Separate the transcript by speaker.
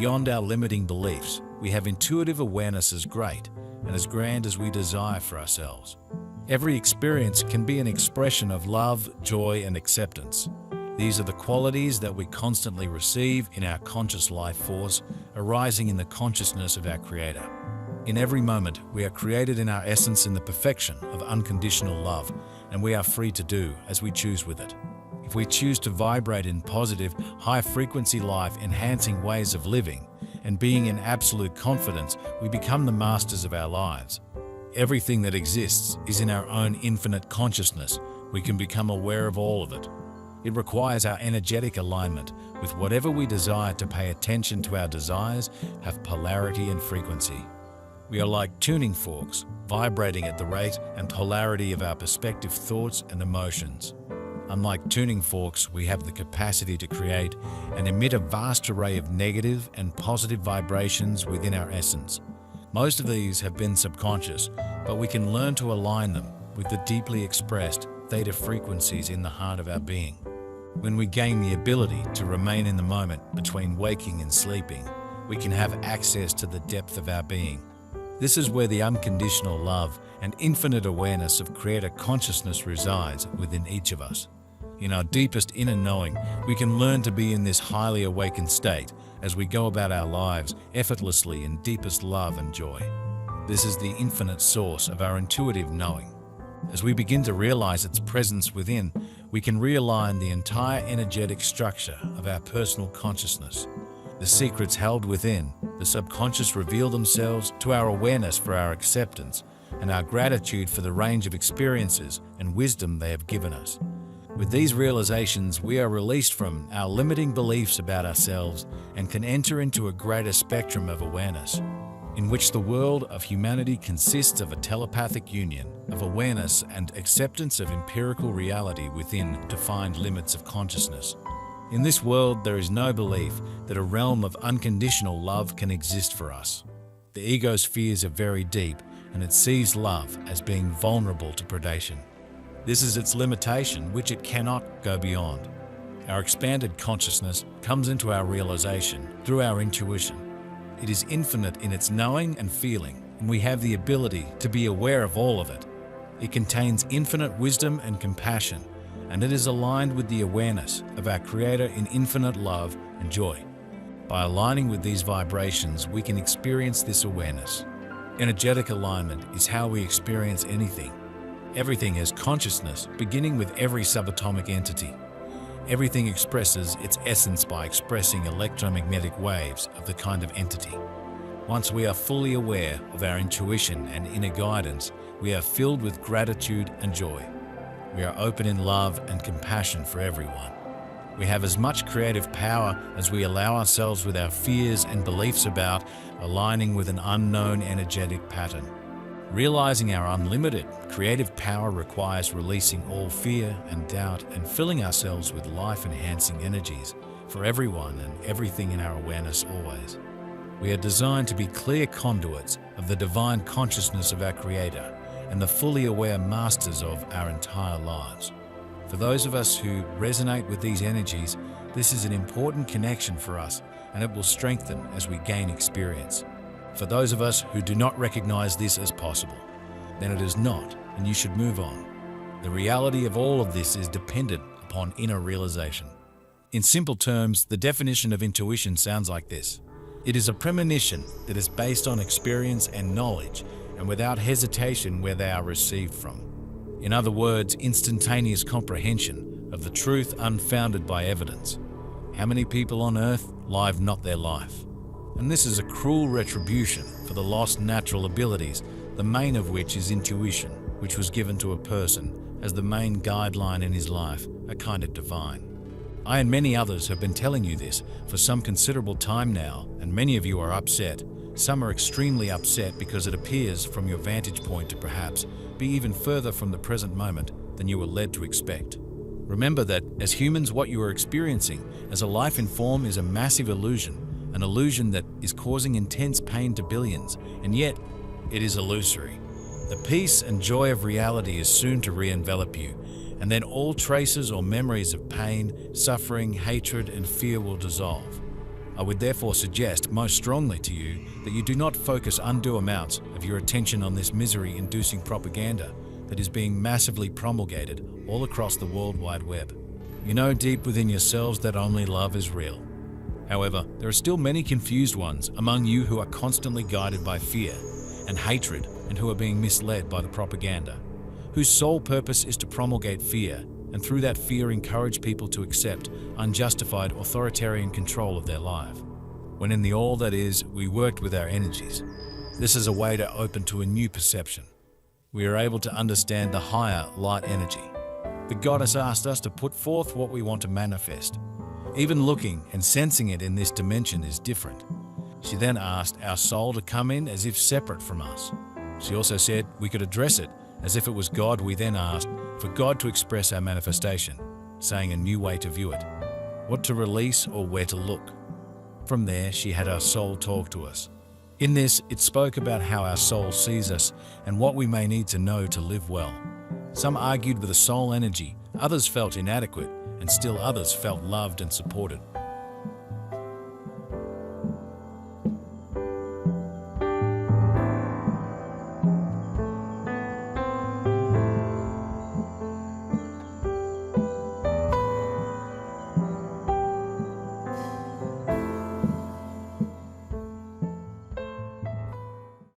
Speaker 1: Beyond our limiting beliefs, we have intuitive awareness as great and as grand as we desire for ourselves. Every experience can be an expression of love, joy, and acceptance. These are the qualities that we constantly receive in our conscious life force, arising in the consciousness of our Creator. In every moment, we are created in our essence in the perfection of unconditional love, and we are free to do as we choose with it. If we choose to vibrate in positive, high-frequency life-enhancing ways of living and being in absolute confidence, we become the masters of our lives. Everything that exists is in our own infinite consciousness. We can become aware of all of it. It requires our energetic alignment with whatever we desire to pay attention to. Our desires have polarity and frequency. We are like tuning forks, vibrating at the rate and polarity of our perspective, thoughts, and emotions. Unlike tuning forks, we have the capacity to create and emit a vast array of negative and positive vibrations within our essence. Most of these have been subconscious, but we can learn to align them with the deeply expressed theta frequencies in the heart of our being. When we gain the ability to remain in the moment between waking and sleeping, we can have access to the depth of our being. This is where the unconditional love and infinite awareness of Creator consciousness resides within each of us. In our deepest inner knowing, we can learn to be in this highly awakened state as we go about our lives effortlessly in deepest love and joy. This is the infinite source of our intuitive knowing. As we begin to realize its presence within, we can realign the entire energetic structure of our personal consciousness. The secrets held within the subconscious reveal themselves to our awareness for our acceptance and our gratitude for the range of experiences and wisdom they have given us. With these realizations, we are released from our limiting beliefs about ourselves and can enter into a greater spectrum of awareness, in which the world of humanity consists of a telepathic union of awareness and acceptance of empirical reality within defined limits of consciousness. In this world, there is no belief that a realm of unconditional love can exist for us. The ego's fears are very deep, and it sees love as being vulnerable to predation. This is its limitation, which it cannot go beyond. Our expanded consciousness comes into our realization through our intuition. It is infinite in its knowing and feeling, and we have the ability to be aware of all of it. It contains infinite wisdom and compassion, and it is aligned with the awareness of our Creator in infinite love and joy. By aligning with these vibrations, we can experience this awareness. Energetic alignment is how we experience anything. Everything has consciousness, beginning with every subatomic entity. Everything expresses its essence by expressing electromagnetic waves of the kind of entity. Once we are fully aware of our intuition and inner guidance, we are filled with gratitude and joy. We are open in love and compassion for everyone. We have as much creative power as we allow ourselves with our fears and beliefs about aligning with an unknown energetic pattern. Realizing our unlimited creative power requires releasing all fear and doubt and filling ourselves with life-enhancing energies for everyone and everything in our awareness always. We are designed to be clear conduits of the divine consciousness of our Creator and the fully aware masters of our entire lives. For those of us who resonate with these energies, this is an important connection for us, and it will strengthen as we gain experience. For those of us who do not recognize this as possible, then it is not, and you should move on. The reality of all of this is dependent upon inner realization. In simple terms, the definition of intuition sounds like this. It is a premonition that is based on experience and knowledge, and without hesitation where they are received from. In other words, instantaneous comprehension of the truth unfounded by evidence. How many people on earth live not their life? And this is a cruel retribution for the lost natural abilities, the main of which is intuition, which was given to a person as the main guideline in his life, a kind of divine. I and many others have been telling you this for some considerable time now, and many of you are upset. Some are extremely upset because it appears from your vantage point to perhaps be even further from the present moment than you were led to expect. Remember that, as humans, what you are experiencing as a life in form is a massive illusion, an illusion that is causing intense pain to billions, and yet it is illusory. The peace and joy of reality is soon to re-envelop you, and then all traces or memories of pain, suffering, hatred, and fear will dissolve. I would therefore suggest most strongly to you that you do not focus undue amounts of your attention on this misery-inducing propaganda that is being massively promulgated all across the World Wide Web. You know deep within yourselves that only love is real. However, there are still many confused ones among you who are constantly guided by fear and hatred and who are being misled by the propaganda, whose sole purpose is to promulgate fear and through that fear encourage people to accept unjustified authoritarian control of their life. When in the all that is, we worked with our energies. This is a way to open to a new perception. We are able to understand the higher light energy. The goddess asked us to put forth what we want to manifest. Even looking and sensing it in this dimension is different. She then asked our soul to come in as if separate from us. She also said we could address it as if it was God. We then asked for God to express our manifestation, saying a new way to view it, what to release or where to look. From there, she had our soul talk to us. In this, it spoke about how our soul sees us and what we may need to know to live well. Some argued with the soul energy, others felt inadequate, and still others felt loved and supported.